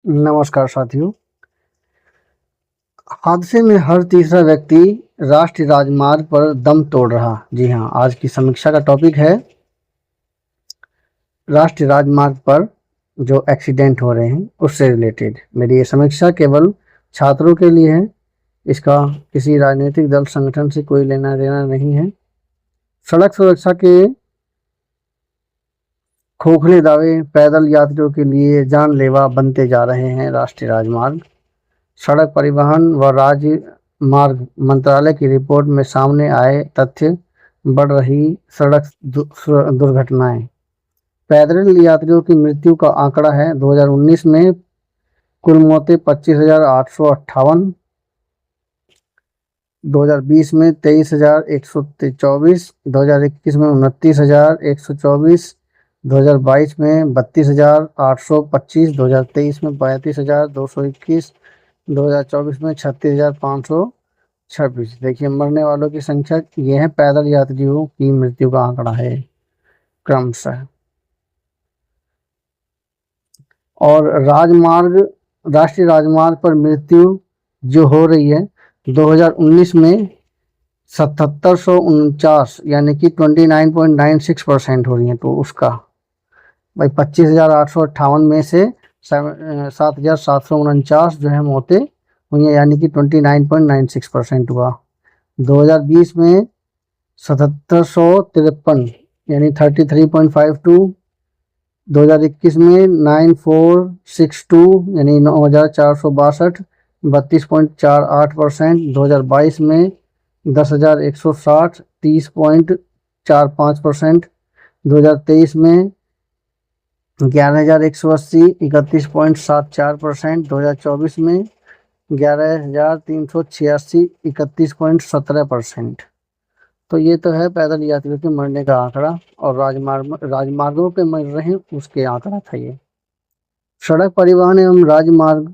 नमस्कार साथियों। हादसे में हर तीसरा व्यक्ति राष्ट्रीय राजमार्ग पर दम तोड़ रहा। जी हाँ, आज की समीक्षा का टॉपिक है राष्ट्रीय राजमार्ग पर जो एक्सीडेंट हो रहे हैं उससे रिलेटेड। मेरी ये समीक्षा केवल छात्रों के लिए है, इसका किसी राजनीतिक दल संगठन से कोई लेना देना नहीं है। सड़क सुरक्षा के खोखले दावे पैदल यात्रियों के लिए जानलेवा बनते जा रहे हैं। राष्ट्रीय राजमार्ग सड़क परिवहन व राजमार्ग मंत्रालय की रिपोर्ट में सामने आए तथ्य, बढ़ रही सड़क दुर्घटनाएं। पैदल यात्रियों की मृत्यु का आंकड़ा है 2019 में कुल मौतें 25,858, 2020 में 23,124, 2021 में 29,124, 2022 में 32,825, 2023 में 35,221, 2024 में 36,526। देखिए, मरने वालों की संख्या ये है, पैदल यात्रियों की मृत्यु का आंकड़ा है क्रमशः। और राष्ट्रीय राजमार्ग पर मृत्यु जो हो रही है 2019 में 7749 यानी कि 29.96% हो रही है। तो उसका भाई 25,858 में से 7,749 जो है मौतें हुई है, यानी कि 29.96% हुआ। 2020 में 7,753 यानी 33.52, 2021 में 9,462 यानी 9,462, 32.48%। 2022 में 10,160, 30.45%। 2023 में 11,180, 31.74%। 2024 में 11,386, 31.17%। तो ये तो है पैदल यात्रियों के मरने का आंकड़ा, और राजमार्गों पे मर रहे हैं उसके आंकड़ा था ये। सड़क परिवहन एवं राजमार्ग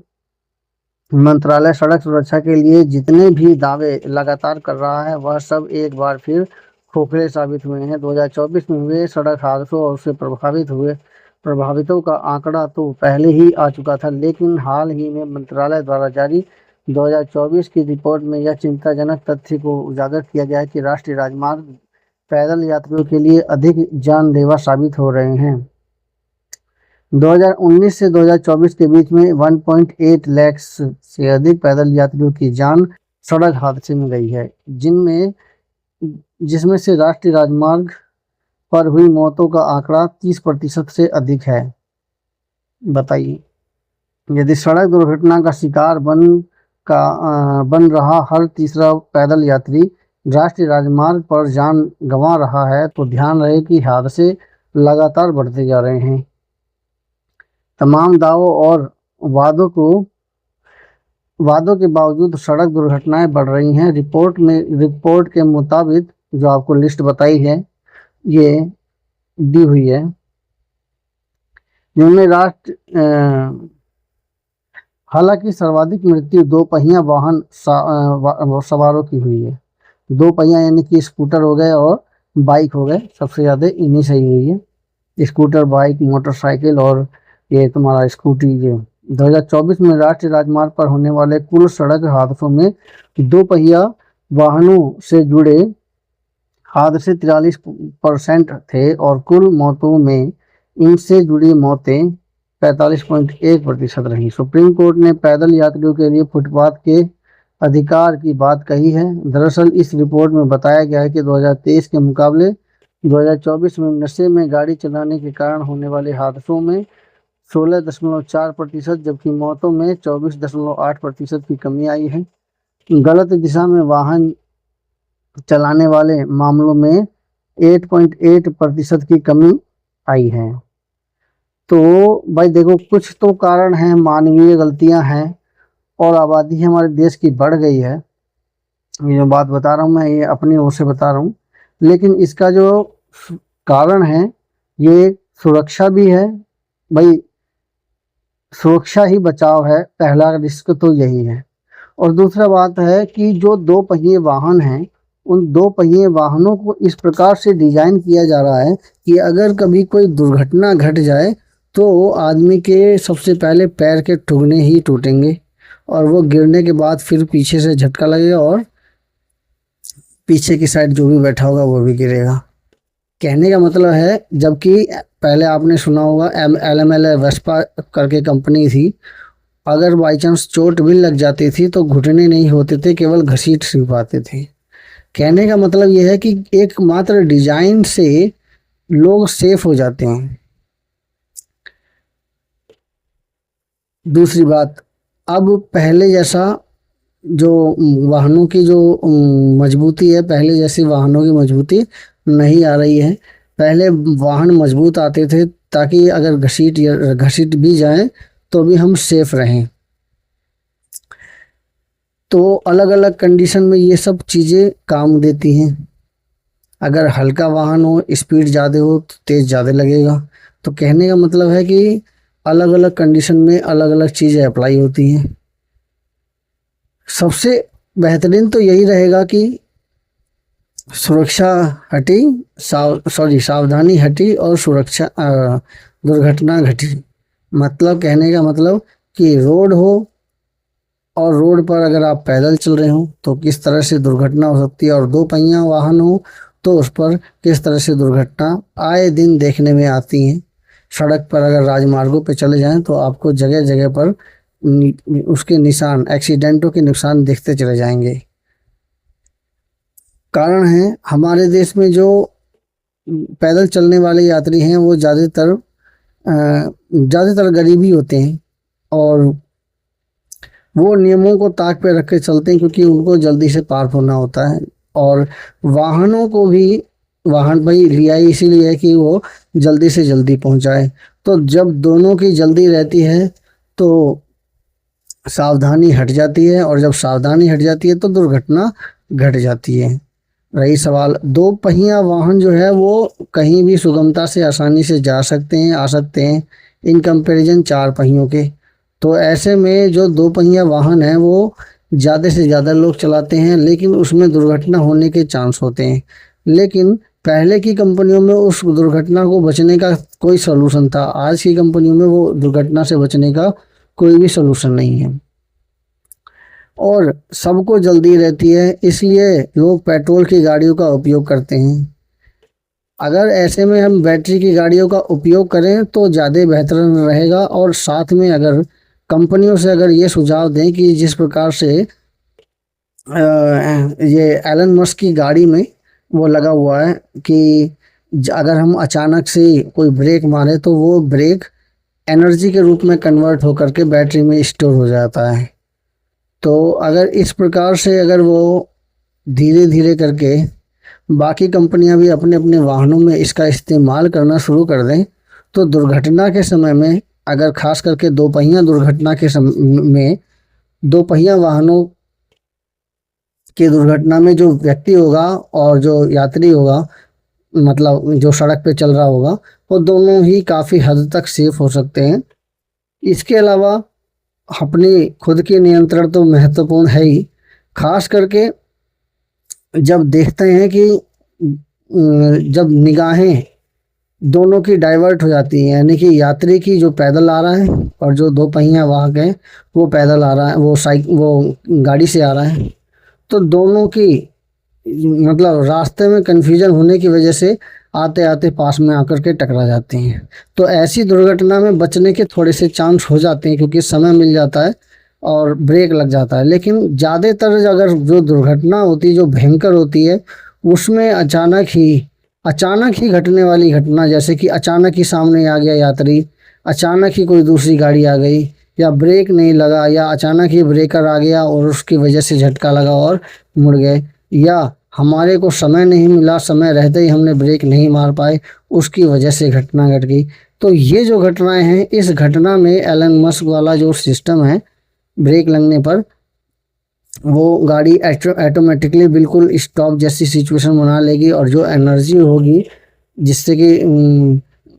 मंत्रालय सड़क सुरक्षा के लिए जितने भी दावे लगातार कर रहा है वह सब एक बार फिर खोखले साबित हुए हैं। 2024 में हुए सड़क हादसों और उससे प्रभावितों का आंकड़ा तो पहले ही आ चुका था, लेकिन हाल ही में मंत्रालय द्वारा जारी 2024 की रिपोर्ट में यह चिंताजनक तथ्य को उजागर किया गया है कि राष्ट्रीय राजमार्ग पैदल यात्रियों के लिए अधिक जानलेवा साबित हो रहे हैं। 2019 से 2024 के बीच में 1.8 लाख से अधिक पैदल यात्रियों की जान सड़क हादसे में गई है, जिसमें से राष्ट्रीय राजमार्ग पर हुई मौतों का आंकड़ा 30% से अधिक है। बताइए, यदि सड़क दुर्घटना का शिकार बन रहा हर तीसरा पैदल यात्री राष्ट्रीय राजमार्ग पर जान गंवा रहा है, तो ध्यान रहे कि हादसे लगातार बढ़ते जा रहे हैं। तमाम दावों और वादों के बावजूद सड़क दुर्घटनाएं बढ़ रही हैं। रिपोर्ट के मुताबिक जो आपको लिस्ट बताई है ये दी हुई है, जिनमें हालांकि सर्वाधिक मृत्यु दो पहिया वाहन सवारों की हुई है। दो पहिया यानी कि स्कूटर हो गए और बाइक हो गए, सबसे ज़्यादा इन्हीं से ही हुई है। स्कूटर, बाइक, मोटरसाइकिल और ये तुम्हारा स्कूटी। ये 2024 में राष्ट्रीय राजमार्ग पर होने वाले कुल सड़क हादसों में दो पहिया वाहनों से जुड़े हादसे 43% थे, और कुल मौतों में इनसे जुड़ी मौतें 45.1% रही। सुप्रीम कोर्ट ने पैदल यात्रियों के लिए फुटपाथ के अधिकार की बात कही है। दरअसल इस रिपोर्ट में बताया गया है कि 2023 के मुकाबले 2024 में नशे में गाड़ी चलाने के कारण होने वाले हादसों में 16.4%, जबकि मौतों में 24.8% की कमी आई है। गलत दिशा में वाहन चलाने वाले मामलों में 8.8% की कमी आई है। तो भाई देखो, कुछ तो कारण है, मानवीय गलतियां हैं और आबादी हमारे देश की बढ़ गई है। ये जो बात बता रहा हूँ मैं, ये अपनी ओर से बता रहा हूँ, लेकिन इसका जो कारण है ये सुरक्षा भी है। भाई सुरक्षा ही बचाव है, पहला रिस्क तो यही है। और दूसरा बात है कि जो दो पहिए वाहन हैं, उन दो पहिए वाहनों को इस प्रकार से डिजाइन किया जा रहा है कि अगर कभी कोई दुर्घटना घट जाए तो आदमी के सबसे पहले पैर के ठुकने ही टूटेंगे और वो गिरने के बाद फिर पीछे से झटका लगेगा और पीछे की साइड जो भी बैठा होगा वो भी गिरेगा। कहने का मतलब है, जबकि पहले आपने सुना होगा LML वेस्पा करके कंपनी थी, अगर बाई चांस चोट भी लग जाती थी तो घुटने नहीं होते थे, केवल घसीट सी पाते थे। कहने का मतलब ये है कि एकमात्र डिजाइन से लोग सेफ हो जाते हैं। दूसरी बात, अब पहले जैसा जो वाहनों की जो मजबूती है, पहले जैसी वाहनों की मजबूती नहीं आ रही है। पहले वाहन मजबूत आते थे ताकि अगर घसीट भी जाएं तो भी हम सेफ रहें। तो अलग अलग कंडीशन में ये सब चीज़ें काम देती हैं। अगर हल्का वाहन हो, स्पीड ज़्यादा हो तो तेज़ ज़्यादा लगेगा। तो कहने का मतलब है कि अलग अलग कंडीशन में अलग अलग चीज़ें अप्लाई होती हैं। सबसे बेहतरीन तो यही रहेगा कि सुरक्षा हटी, सावधानी हटी और दुर्घटना घटी। मतलब कहने का मतलब कि रोड हो और रोड पर अगर आप पैदल चल रहे हो तो किस तरह से दुर्घटना हो सकती है, और दो पहिया वाहन हो तो उस पर किस तरह से दुर्घटना आए दिन देखने में आती हैं। सड़क पर अगर राजमार्गों पर चले जाएं तो आपको जगह जगह पर उसके निशान, एक्सीडेंटों के निशान दिखते चले जाएंगे। कारण है, हमारे देश में जो पैदल चलने वाले यात्री हैं वो ज़्यादातर गरीब ही होते हैं और वो नियमों को ताक पे रख के चलते हैं, क्योंकि उनको जल्दी से पार होना होता है। और वाहनों को भी, वाहन भाई लिया ही इसीलिए है कि वो जल्दी से जल्दी पहुंचाए। तो जब दोनों की जल्दी रहती है तो सावधानी हट जाती है, और जब सावधानी हट जाती है तो दुर्घटना घट जाती है। रही सवाल, दो पहिया वाहन जो है वो कहीं भी सुगमता से आसानी से जा सकते हैं, आ सकते हैं, इन कंपैरिजन चार पहियों के। तो ऐसे में जो दो पहिया वाहन है वो ज़्यादा से ज़्यादा लोग चलाते हैं, लेकिन उसमें दुर्घटना होने के चांस होते हैं। लेकिन पहले की कंपनियों में उस दुर्घटना को बचने का कोई सलूशन था, आज की कंपनियों में वो दुर्घटना से बचने का कोई भी सलूशन नहीं है। और सबको जल्दी रहती है, इसलिए लोग पेट्रोल की गाड़ियों का उपयोग करते हैं। अगर ऐसे में हम बैटरी की गाड़ियों का उपयोग करें तो ज़्यादा बेहतर रहेगा। और साथ में अगर कंपनियों से अगर ये सुझाव दें कि जिस प्रकार से ये एलन मस्क की गाड़ी में वो लगा हुआ है कि अगर हम अचानक से कोई ब्रेक मारे तो वो ब्रेक एनर्जी के रूप में कन्वर्ट होकर के बैटरी में स्टोर हो जाता है। तो अगर इस प्रकार से अगर वो धीरे धीरे करके बाकी कंपनियां भी अपने अपने वाहनों में इसका इस्तेमाल करना शुरू कर दें तो दुर्घटना के समय में, अगर खास करके दो पहिया दुर्घटना के समय में, दो पहिया वाहनों की दुर्घटना में जो व्यक्ति होगा और जो यात्री होगा, मतलब जो सड़क पे चल रहा होगा, वो दोनों ही काफ़ी हद तक सेफ हो सकते हैं। इसके अलावा अपनी खुद के नियंत्रण तो महत्वपूर्ण है ही, खास करके जब देखते हैं कि जब निगाहें दोनों की डाइवर्ट हो जाती हैं, यानी कि यात्री की जो पैदल आ रहा है और जो दो पहिया वाहक है वो पैदल आ रहा है, वो गाड़ी से आ रहा है, तो दोनों की मतलब रास्ते में कन्फ्यूजन होने की वजह से आते आते पास में आकर के टकरा जाते हैं। तो ऐसी दुर्घटना में बचने के थोड़े से चांस हो जाते हैं, क्योंकि समय मिल जाता है और ब्रेक लग जाता है। लेकिन ज़्यादातर अगर जो दुर्घटना होती है, जो भयंकर होती है, उसमें अचानक ही घटने वाली घटना, जैसे कि अचानक ही सामने आ गया यात्री, अचानक ही कोई दूसरी गाड़ी आ गई, या ब्रेक नहीं लगा, या अचानक ही ब्रेकर आ गया और उसकी वजह से झटका लगा और मुड़ गए, या हमारे को समय नहीं मिला, समय रहते ही हमने ब्रेक नहीं मार पाए, उसकी वजह से घटना घट गई। तो ये जो घटनाएं हैं, इस घटना में एलन मस्क वाला जो सिस्टम है, ब्रेक लगने पर वो गाड़ी ऑटोमेटिकली बिल्कुल स्टॉप जैसी सिचुएशन बना लेगी, और जो एनर्जी होगी, जिससे कि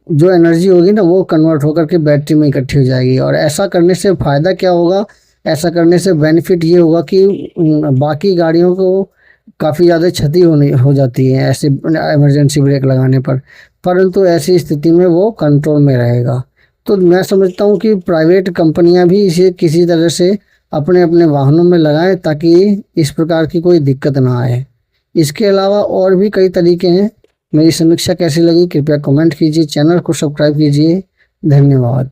जो एनर्जी होगी ना, वो कन्वर्ट होकर के बैटरी में इकट्ठी हो जाएगी। और ऐसा करने से फ़ायदा क्या होगा? ऐसा करने से बेनिफिट ये होगा कि बाकी गाड़ियों को काफ़ी ज़्यादा क्षति हो जाती है ऐसे इमरजेंसी ब्रेक लगाने पर, परंतु ऐसी स्थिति में वो कंट्रोल में रहेगा। तो मैं समझता हूँ कि प्राइवेट कंपनियां भी इसे किसी तरह से अपने अपने वाहनों में लगाएं ताकि इस प्रकार की कोई दिक्कत ना आए। इसके अलावा और भी कई तरीके हैं। मेरी समीक्षा कैसी लगी कृपया कमेंट कीजिए, चैनल को सब्सक्राइब कीजिए। धन्यवाद।